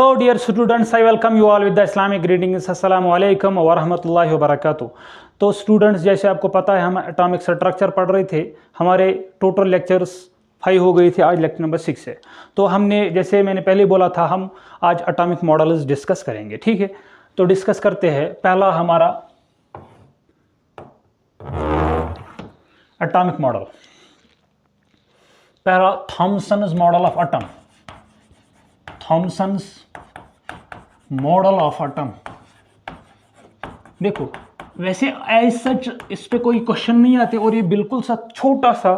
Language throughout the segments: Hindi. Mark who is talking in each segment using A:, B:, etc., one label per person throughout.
A: So dear students, I welcome you all with the Islamic greetings. Assalamu alaikum wa rahmatullahi wa barakatuh. तो स्टूडेंट्स, जैसे आपको पता है हम एटॉमिक स्ट्रक्चर पढ़ रहे थे, हमारे टोटल लेक्चर्स 5 हो गई थे, आज लेक्चर नंबर 6 है। तो हमने, जैसे मैंने पहले बोला था, हम आज एटॉमिक मॉडल्स डिस्कस करेंगे, ठीक है। तो डिस्कस करते हैं। पहला हमारा एटॉमिक मॉडल, पहला Thomson's model of atom. Thomson's model of atom. देखो, वैसे एज सच इस पे कोई क्वेश्चन नहीं आते और ये बिल्कुल सा छोटा सा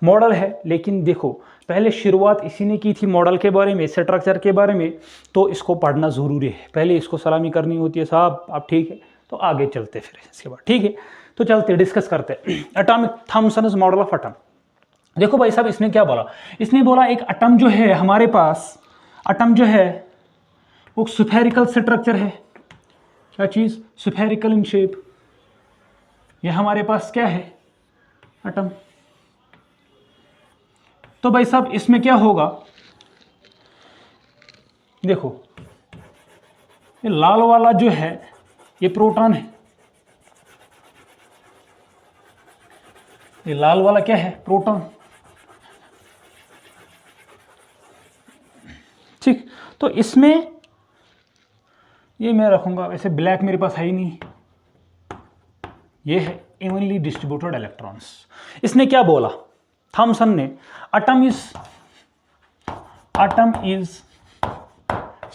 A: मॉडल है, लेकिन देखो पहले शुरुआत इसी ने की थी मॉडल के बारे में, स्ट्रक्चर के बारे में, तो इसको पढ़ना ज़रूरी है। पहले इसको सलामी करनी होती है साहब, अब ठीक है। तो आगे चलते फिर इसके बाद, ठीक है। तो चलते डिस्कस करते atomic Thomson's model of atom. देखो भाई साहब, इसने क्या बोला? इसने बोला एक एटम जो है हमारे पास, एटम जो है वो स्फेरिकल स्ट्रक्चर है। क्या चीज़? Spherical in shape. ये हमारे पास क्या है? एटम। तो भाई साहब इसमें क्या होगा? देखो, ये लाल वाला जो है ये प्रोटॉन है। ये लाल वाला क्या है? प्रोटॉन। ठीक। तो इसमें ये मैं रखूंगा, वैसे ब्लैक मेरे पास है ही नहीं। ये है इवनली डिस्ट्रीब्यूटेड इलेक्ट्रॉन्स। इसने क्या बोला थॉमसन ने? Atom is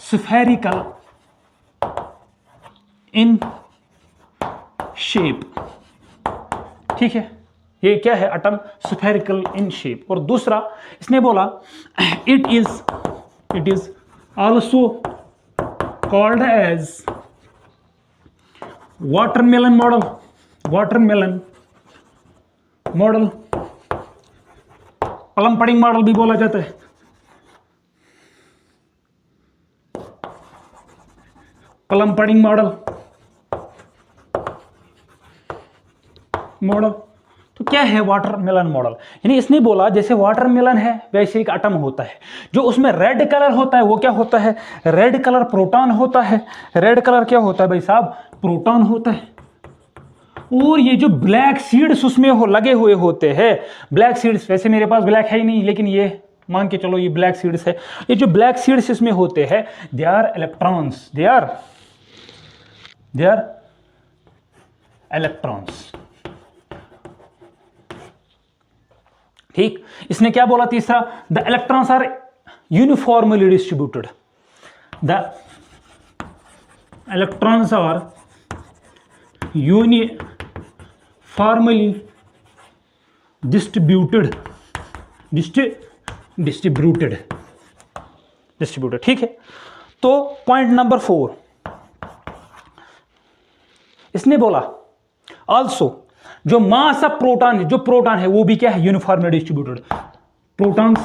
A: spherical in shape. ठीक है, ये क्या है? Atom spherical in shape. और दूसरा इसने बोला it is also called as watermelon model। watermelon model, plum pudding model भी बोला जाता है। प्लम पडिंग मॉडल तो क्या है वाटरमेलन मॉडल? यानी इसने बोला जैसे वाटरमेलन है वैसे एक एटम होता है, जो उसमें रेड कलर होता है वो क्या होता है? रेड कलर प्रोटॉन होता है। रेड कलर क्या होता है भाई साहब? प्रोटॉन होता है। और ये जो ब्लैक सीड्स उसमें लगे हुए होते हैं, ब्लैक सीड्स, वैसे मेरे पास ब्लैक है ही नहीं, लेकिन ये मान के चलो ये ब्लैक सीड्स है। ये जो ब्लैक सीड्स इसमें होते हैं, they are electrons. They are electrons. ठीक। इसने क्या बोला तीसरा? The electrons are uniformly distributed. The electrons are uniformly distributed. ठीक है। तो पॉइंट नंबर 4 इसने बोला ऑल्सो जो मास ऑफ प्रोटॉन है, जो प्रोटॉन है वो भी क्या है? Uniformly distributed. Protons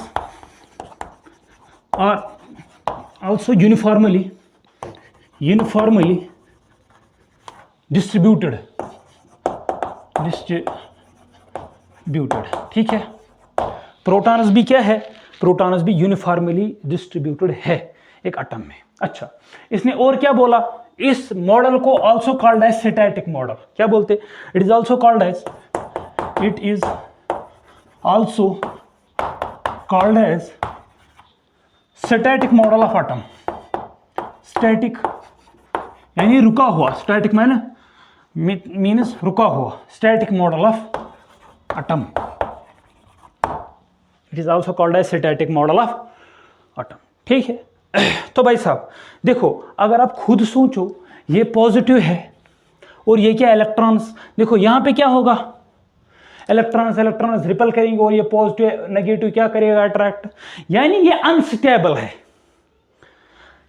A: are also uniformly distributed. ठीक है। प्रोटॉन्स भी क्या है? प्रोटॉन्स भी यूनिफॉर्मली डिस्ट्रीब्यूटेड है एक एटम में। अच्छा, इसने और क्या बोला? इस मॉडल को also called as static model. क्या बोलते? It is also called as static model of atom. Static यानी रुका हुआ, स्टैटिक मीन्स रुका हुआ, static model of atom. It is also called as static model of atom. ठीक है। तो भाई साहब देखो, अगर आप खुद सोचो, ये पॉजिटिव है और ये क्या? इलेक्ट्रॉन्स। देखो यहां पे क्या होगा? इलेक्ट्रॉन्स रिपल करेंगे और ये पॉजिटिव नेगेटिव क्या करेगा? अट्रैक्ट। यानी ये अनस्टेबल है।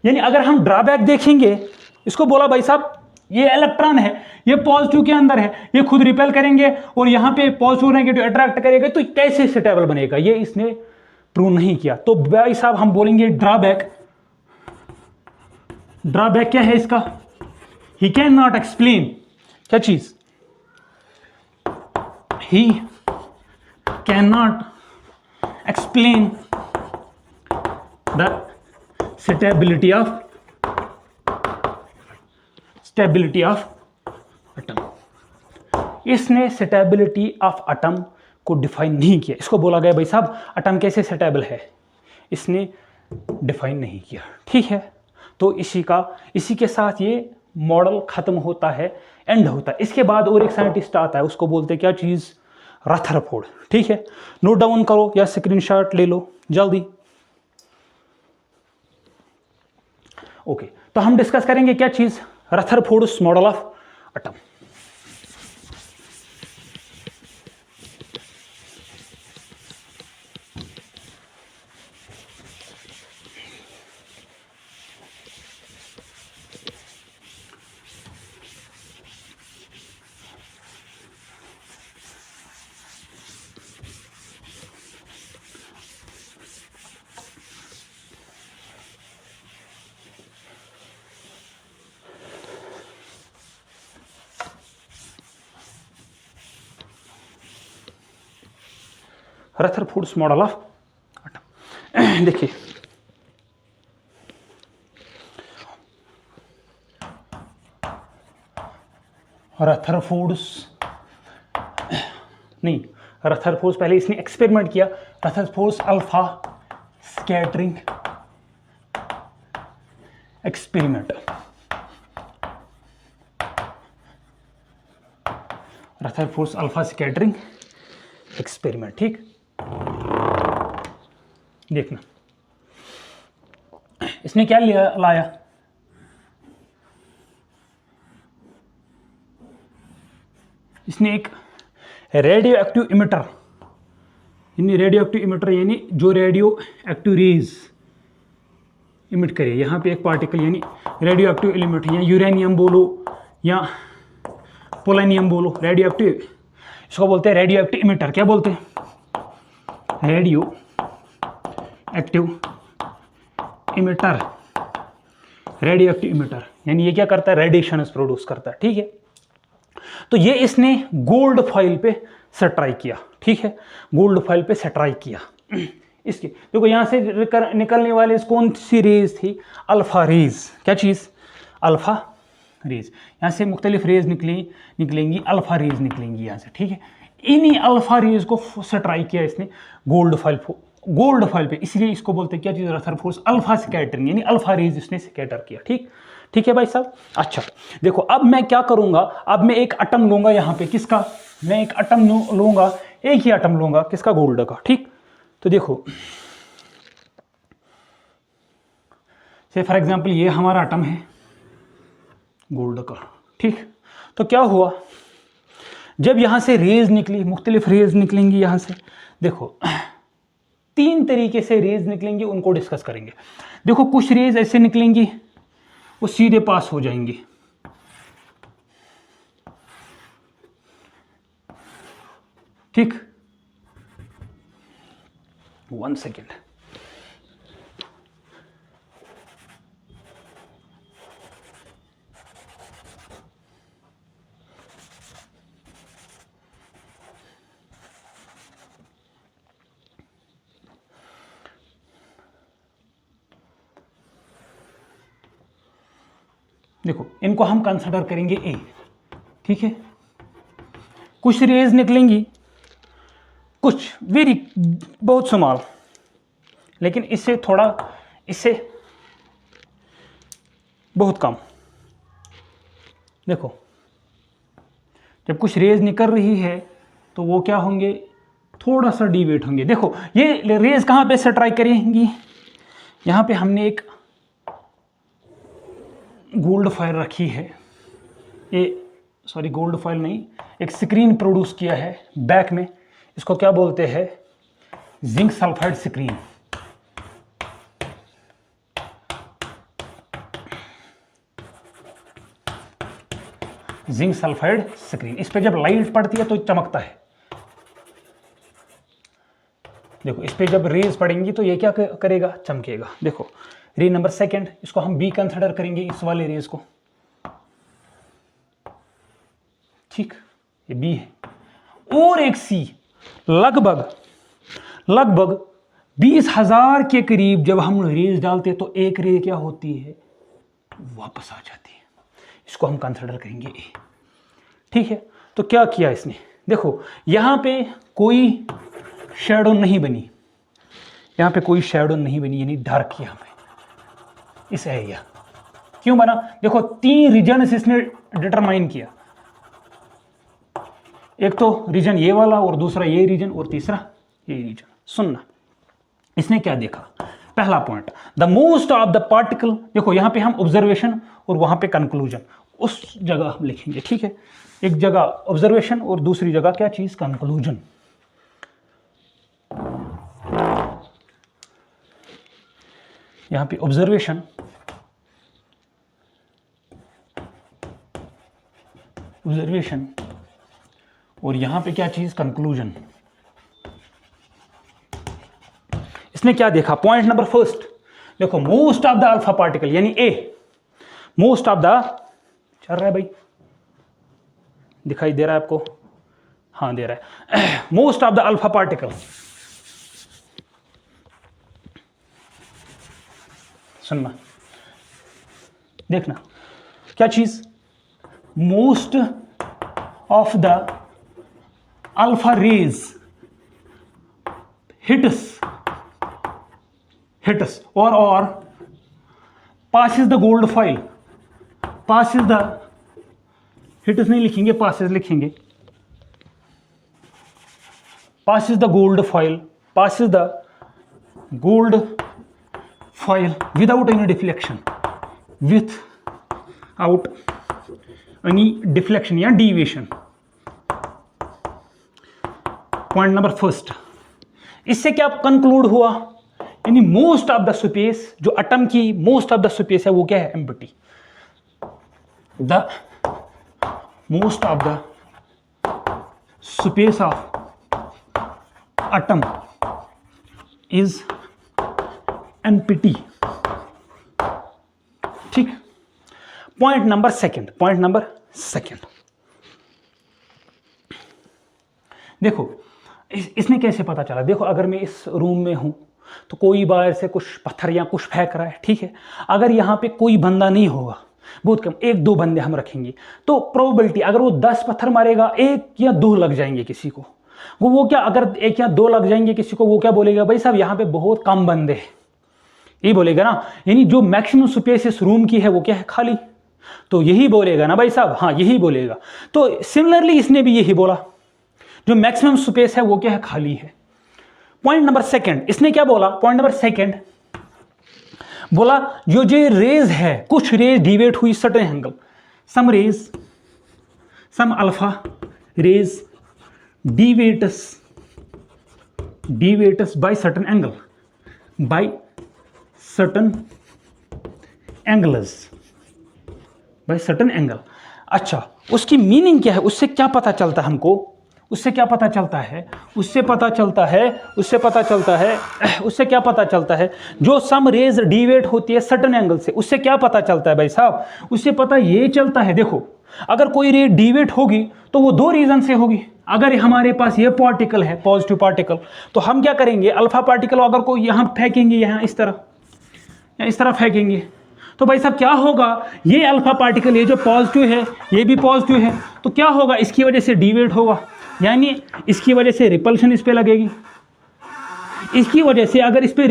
A: यानी अगर हम ड्रॉबैक देखेंगे, इसको बोला भाई साहब ये इलेक्ट्रॉन है, ये पॉजिटिव के अंदर है, ये खुद रिपेल करेंगे और यहां पे पॉजिटिव नेगेटिव अट्रैक्ट करेगा, तो कैसे स्टेबल बनेगा? ये इसने प्रूव नहीं किया। तो भाई साहब हम बोलेंगे ड्रॉबैक क्या है इसका? He can not explain. क्या चीज? He can not explain the stability of atom. इसने स्टेबिलिटी ऑफ एटम को डिफाइन नहीं किया। इसको बोला गया भाई साहब एटम कैसे स्टेबल है, इसने डिफाइन नहीं किया। ठीक है, तो इसी के साथ ये मॉडल खत्म होता है, एंड होता है। इसके बाद और एक साइंटिस्ट आता है, उसको बोलते हैं क्या चीज़, रदरफोर्ड। ठीक है, नोट डाउन करो या स्क्रीनशॉट ले लो जल्दी। ओके, तो हम डिस्कस करेंगे क्या चीज़, Rutherford's model of atom. Rutherford's model of atom. देखिए, रदरफोर्ड्स पहले इसने एक्सपेरिमेंट किया, Rutherford's alpha scattering experiment. Rutherford's alpha scattering experiment. ठीक, देखना इसने क्या लाया, इसने एक रेडियो एक्टिव इमिटर, यानी जो रेडियो एक्टिव रेज इमिट करे, यहाँ पे एक पार्टिकल यानी रेडियो एक्टिव एलिमेंट, या यूरेनियम बोलो या पोलोनियम बोलो, रेडियो एक्टिव, इसको बोलते हैं रेडियो एक्टिव इमिटर। क्या बोलते हैं, radio active emitter. Radio active emitter यानी ये क्या करता है, रेडिएशन प्रोड्यूस करता है। ठीक है, तो ये इसने गोल्ड फॉइल पे सट्राई किया। ठीक है, गोल्ड फॉइल पे सट्राई किया। इसके देखो यहाँ से निकलने वाले कौन सी रेज थी, अल्फा रेज। क्या चीज़, अल्फा रेज। यहाँ से मुख्तलिफ रेज निकलेंगी, अल्फा रेज निकलेंगी यहाँ से। ठीक है, इन्हीं अल्फा रेज को सट्राई किया इसने गोल्ड फॉइल पे, इसलिए इसको बोलते हैं क्या चीज़, रदरफोर्ड्स अल्फा स्कैटरिंग, यानी अल्फा रेज इसने स्कैटर किया। ठीक है भाई साहब। अच्छा देखो, अब मैं क्या करूंगा, अब मैं एक एटम लूंगा यहाँ पे, किसका, मैं एक एटम लूंगा, एक ही एटम लूंगा, किसका, गोल्ड का। ठीक, तो देखो से फॉर एग्जांपल ये हमारा एटम है गोल्ड का। ठीक, तो क्या हुआ, जब यहां से रेज निकली, मुख्तलिफ रेज निकलेंगी यहां से। देखो 3 तरीके से रेज निकलेंगी, उनको डिस्कस करेंगे। देखो कुछ रेज ऐसे निकलेंगी, वो सीधे पास हो जाएंगी। ठीक, 1 सेकेंड। देखो इनको हम कंसिडर करेंगे ए। ठीक है, कुछ रेज निकलेंगी, कुछ बहुत स्मॉल, लेकिन इससे बहुत कम। देखो जब कुछ रेज निकल रही है तो वो क्या होंगे, थोड़ा सा डिवेट होंगे। देखो ये रेज कहाँ पे से ट्राई करेंगी, यहाँ पे हमने एक गोल्ड फॉइल रखी है, गोल्ड फॉइल नहीं, एक स्क्रीन प्रोड्यूस किया है बैक में, इसको क्या बोलते हैं, zinc sulphide screen. Zinc sulphide screen, इस पे जब लाइट पड़ती है तो चमकता है। देखो इस पे जब रेज पड़ेंगी तो ये क्या करेगा, चमकेगा। देखो रे नंबर 2, इसको हम बी कंसिडर करेंगे, इस वाले रेज को। ठीक, ये बी है। और एक सी, लगभग 20,000 के करीब जब हम रेज डालते तो एक रे क्या होती है, वापस आ जाती है। इसको हम कंसिडर करेंगे ए। ठीक है, तो क्या किया इसने, देखो यहां पे कोई शैडो नहीं बनी, यहां पे कोई शैडो नहीं बनी, यानी डार्क यहां पे इस एरिया क्यों बना, देखो 3 रीजन इसने डिटरमाइन किया, एक तो रीजन ये वाला और दूसरा ये रीजन और तीसरा ये रीजन। सुनना, इसने क्या देखा, पहला point the most of the particle, देखो यहां पे हम ऑब्जर्वेशन और वहां पे कंक्लूजन उस जगह हम लिखेंगे। ठीक है, एक जगह ऑब्जर्वेशन और दूसरी जगह क्या चीज, कंक्लूजन। यहां पे ऑब्जर्वेशन और यहां पे क्या चीज, कंक्लूजन। इसने क्या देखा, पॉइंट नंबर फर्स्ट, देखो most of the alpha particle यानी ए, मोस्ट ऑफ द, चल रहा है भाई, दिखाई दे रहा है आपको, हाँ दे रहा है, most of the alpha particle, सुनना देखना क्या चीज, most of the alpha rays hits और passes the gold foil, passes the, hits नहीं लिखेंगे, passes लिखेंगे, passes the gold foil, passes the gold foil without any deflection, without any deflection या deviation। पॉइंट नंबर फर्स्ट, इससे क्या कंक्लूड हुआ, यानी मोस्ट ऑफ द स्पेस, जो एटम की मोस्ट ऑफ द स्पेस है वो क्या है, empty. The most of the space of atom is empty. ठीक, पॉइंट नंबर सेकंड, देखो इसने कैसे पता चला, देखो अगर मैं इस रूम में हूं तो कोई बाहर से कुछ पत्थर या कुछ फेंक रहा है, ठीक है, अगर यहाँ पे कोई बंदा नहीं होगा, बहुत कम 1-2 बंदे हम रखेंगे, तो प्रोबेबिलिटी अगर वो 10 पत्थर मारेगा 1 या 2 लग जाएंगे किसी को, वो क्या, अगर 1 या 2 लग जाएंगे किसी को, वो क्या बोलेगा, भाई साहब यहाँ पे बहुत कम बंदे हैं, ये बोलेगा ना, यानी जो मैक्सिमम स्पेस इस रूम की है वो क्या है, खाली, तो यही बोलेगा ना भाई साहब, हाँ यही बोलेगा। तो सिमिलरली इसने भी यही बोला, जो मैक्सिमम स्पेस है वो क्या है, खाली है। पॉइंट नंबर सेकंड, इसने क्या बोला, पॉइंट नंबर सेकंड बोला जो रेज है, कुछ रेज डिवेट हुई certain angle, some alpha rays deviates by certain angle, अच्छा उसकी मीनिंग क्या है, उससे क्या पता चलता है हमको, उससे क्या पता चलता है, जो सम रेज डिवेट होती है सर्टेन एंगल से, उससे क्या पता चलता है भाई साहब, उससे पता ये चलता है, देखो अगर कोई रे डिवेट होगी तो वो 2 रीजन से होगी। अगर हमारे पास ये पार्टिकल है पॉजिटिव पार्टिकल, तो हम क्या करेंगे, अल्फा पार्टिकल अगर कोई यहाँ फेंकेंगे, यहाँ इस तरह फेंकेंगे, तो भाई साहब क्या होगा, ये अल्फा पार्टिकल, ये जो पॉजिटिव है ये भी पॉजिटिव है, तो क्या होगा, इसकी वजह से डिवेट होगा, यानी इसकी वजह से रिपल्शन इस पे लगेगी, इसकी वजह से अगर इस पे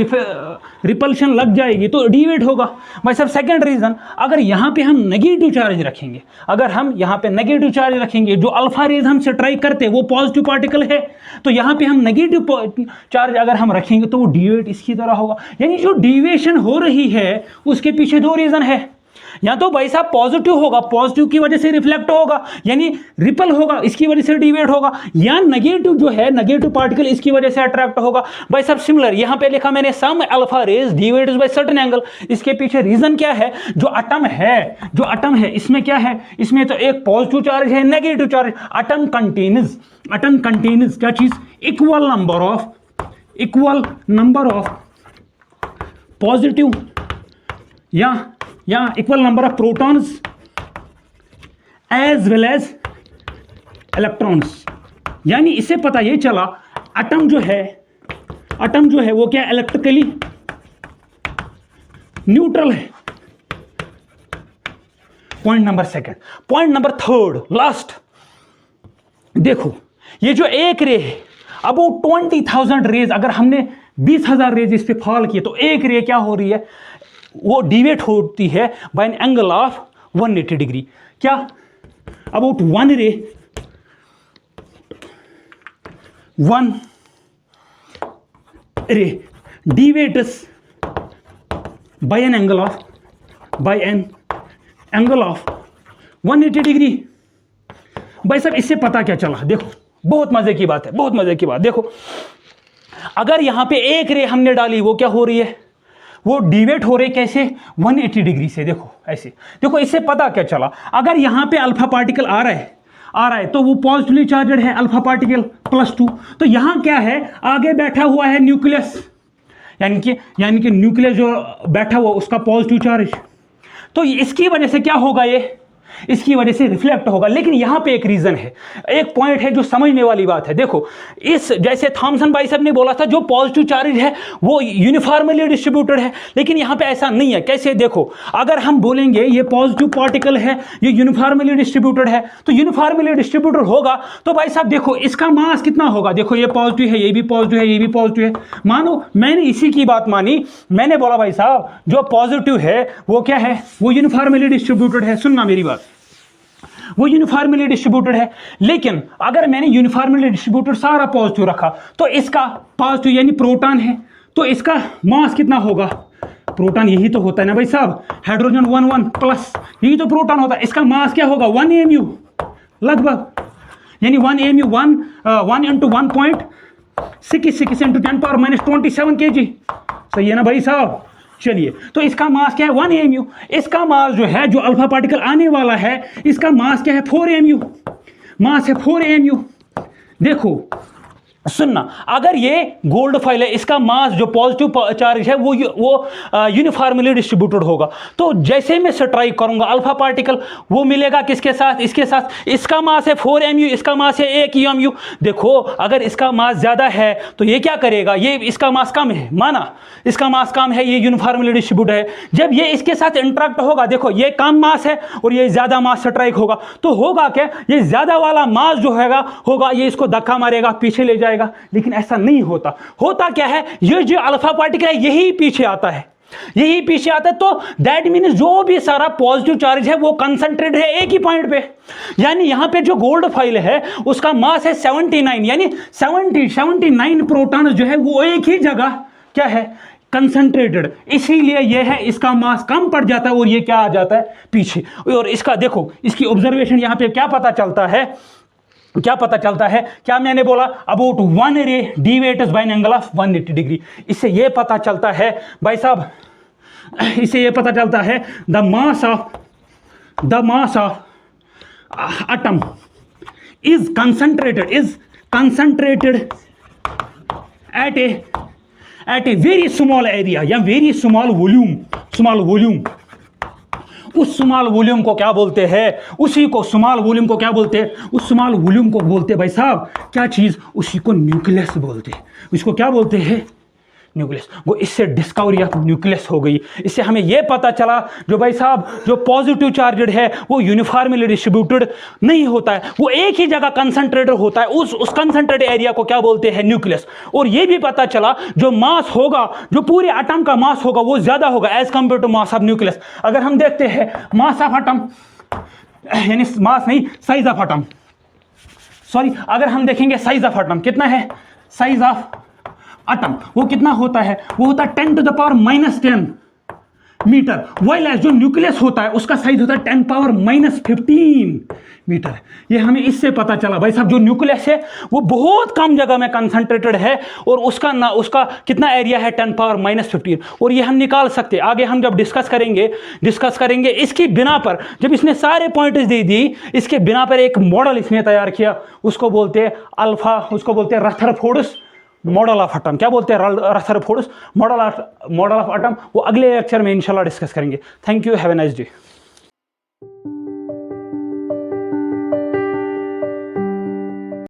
A: रिपल्शन लग जाएगी तो डिवेट होगा। भाई साहब सेकंड रीजन, अगर यहाँ पे हम नेगेटिव चार्ज रखेंगे, जो अल्फा रेज हमसे ट्राई करते हैं वो पॉजिटिव पार्टिकल है, तो यहाँ पे हम नेगेटिव चार्ज अगर हम रखेंगे तो वो डिवेट इसकी तरह होगा, यानी जो डिवेशन हो रही है उसके पीछे 2 रीजन है, या तो भाई साहब पॉजिटिव होगा, पॉजिटिव की वजह से रिफ्लेक्ट होगा यानी रिपल होगा, इसकी वजह से डिवेट होगा, या नेगेटिव जो है, नेगेटिव पार्टिकल इसकी वजह से अट्रैक्ट होगा। भाई साहब सिमिलर यहां पे लिखा मैंने, some alpha rays deviates by certain angle, इसके पीछे रीजन क्या है, जो एटम है इसमें क्या है, इसमें तो एक पॉजिटिव चार्ज है, नेगेटिव चार्ज, एटम कंटेन्स क्या चीज, इक्वल नंबर ऑफ पॉजिटिव या equal number of protons as well as electrons, यानी इससे पता ये चला एटम जो है एटम जो है वो क्या इलेक्ट्रिकली न्यूट्रल है। Point number second. Point number third last, देखो ये जो एक रे है, अबाउट 20,000 रेज, अगर हमने 20,000 रेज इस पे फॉल किए तो एक रे क्या हो रही है, वो डिवेट होती है by an angle of 180 degree. क्या about one ray deviates by an angle of 180 degree. भाई साहब इससे पता क्या चला, देखो बहुत मजे की बात है, बहुत मजे की बात। देखो अगर यहां पे एक रे हमने डाली, वो क्या हो रही है, वो डिवेट हो रही है कैसे, 180 डिग्री से। देखो ऐसे, देखो इससे पता क्या चला, अगर यहां पे अल्फा पार्टिकल आ रहा है तो वो पॉजिटिवली चार्जड है, अल्फा पार्टिकल +2। तो यहां क्या है, आगे बैठा हुआ है न्यूक्लियस, यानी कि न्यूक्लियस जो बैठा हुआ उसका पॉजिटिव चार्ज। तो इसकी वजह से क्या होगा, ये इसकी वजह से रिफ्लेक्ट होगा। लेकिन यहां पे एक रीजन है, एक पॉइंट है जो समझने वाली बात है। देखो इस जैसे थॉमसन भाई साहब ने बोला था जो पॉजिटिव चार्ज है वो यूनिफॉर्मली डिस्ट्रीब्यूटेड है, लेकिन यहां पे ऐसा नहीं है। कैसे, देखो अगर हम बोलेंगे ये पॉजिटिव पार्टिकल है, ये यूनिफॉर्मली डिस्ट्रीब्यूटेड है, तो यूनिफॉर्मली डिस्ट्रीब्यूटेड होगा तो भाई साहब देखो इसका मास कितना होगा, देखो ये पॉजिटिव है, ये भी पॉजिटिव है, ये भी पॉजिटिव है। मानो मैंने इसी की बात मानी, मैंने बोला भाई साहब जो पॉजिटिव है वो क्या है, वो यूनिफॉर्मली डिस्ट्रीब्यूटेड है। सुनना मेरी बात, वो यूनिफॉर्मली डिस्ट्रीब्यूटेड है। लेकिन अगर मैंने यूनिफॉर्मली डिस्ट्रीब्यूटेड सारा पॉजिटिव रखा तो इसका पॉजिटिव यानी प्रोटॉन है, तो इसका मास कितना होगा, प्रोटॉन यही तो होता है ना भाई साहब, हाइड्रोजन 1 प्लस, यही तो प्रोटॉन होता है। इसका मास क्या होगा, 1 AMU लगभग, यानी 1 AMU 1 × 1.66 × 10⁻⁻27 kg। सही है ना भाई साहब। चलिए तो इसका मास क्या है, 1 AMU। इसका मास जो है, जो अल्फा पार्टिकल आने वाला है, इसका मास क्या है, 4 AMU, मास है 4 AMU। देखो सुनना, अगर ये गोल्ड फाइल है, इसका मास जो पॉजिटिव चार्ज है वो यूनिफॉर्मली डिस्ट्रीब्यूटेड होगा। तो जैसे मैं स्ट्राइक करूंगा अल्फा पार्टिकल, वो मिलेगा किसके साथ, इसके साथ। इसका मास है 4 AMU, इसका मास है 1 EMU। देखो अगर इसका मास ज्यादा है तो ये क्या करेगा, ये इसका मास कम है, माना इसका मास कम है, ये यूनिफॉर्मली डिस्ट्रीब्यूटेड है। जब ये इसके साथ इंटरेक्ट होगा, देखो ये कम मास है और ये ज्यादा मास स्ट्राइक होगा, तो होगा क्या, ये ज्यादा वाला मास जो होगा ये इसको धक्का मारेगा, पीछे ले जाएगा। लेकिन ऐसा नहीं होता। होता क्या है, ये जो अल्फा पार्टिकल है यही पीछे आता है, यही पीछे आता है। तो दैट मीन जो भी सारा पॉजिटिव चार्ज है वो कंसंट्रेटेड है एक ही पॉइंट पे। यानी यहां पे जो गोल्ड फाइल है उसका मास है 79, यानी 79 प्रोटॉन जो है वो एक ही जगह क्या है, कंसंट्रेटेड। इसीलिए ये है, इसका मास कम पड़ जाता है और ये क्या आ जाता है, पीछे। और इसका देखो, इसकी ऑब्जर्वेशन यहां पे क्या पता चलता है, क्या मैंने बोला, about 1 ray deviates by an angle of 180 degree. इससे ये पता चलता है भाई साहब, इससे ये पता चलता है the mass of atom is concentrated at a very small area या वेरी स्मॉल वॉल्यूम। उस स्मॉल वॉल्यूम को क्या बोलते हैं, उसी को स्मॉल वॉल्यूम को क्या बोलते हैं, उस स्मॉल वॉल्यूम को बोलते हैं भाई साहब क्या चीज, उसी को न्यूक्लियस बोलते हैं। इसको क्या बोलते हैं, न्यूक्लियस। वो इससे डिस्कवरी ऑफ न्यूक्लियस हो गई। इससे हमें यह पता चला जो भाई साहब जो पॉजिटिव चार्जड है वो यूनिफॉर्मली डिस्ट्रीब्यूटेड नहीं होता है, वो एक ही जगह कंसंट्रेटेड होता है। उस कंसंट्रेटेड एरिया को क्या बोलते हैं, न्यूक्लियस। और ये भी पता चला जो मास होगा, जो पूरे एटम का मास होगा वो ज्यादा होगा as compare to mass of nucleus. अगर हम देखते हैं मास ऑफ एटम, यानी मास नहीं, साइज ऑफ एटम, सॉरी, अगर हम देखेंगे साइज ऑफ एटम कितना है, साइज ऑफ एटम वो कितना होता है, वो होता है 10⁻⁻10 मीटर। वाइल जो न्यूक्लियस होता है उसका साइज होता है 10⁻⁻15 मीटर। ये हमें इससे पता चला भाई साहब जो न्यूक्लियस है वो बहुत कम जगह में कंसंट्रेटेड है और उसका कितना एरिया है 10⁻⁻15। और ये हम निकाल सकते, आगे हम जब डिस्कस करेंगे इसकी बिना पर, जब इसने सारे पॉइंट्स दे दी, इसके बिना पर एक मॉडल इसने तैयार किया, उसको बोलते हैं अल्फा, उसको बोलते हैं रदरफोर्ड्स मॉडल ऑफ एटम। क्या बोलते हैं, रदरफोर्ड्स मॉडल ऑफ एटम। वो अगले लेक्चर में इंशाल्लाह डिस्कस करेंगे। Thank you, have a nice day.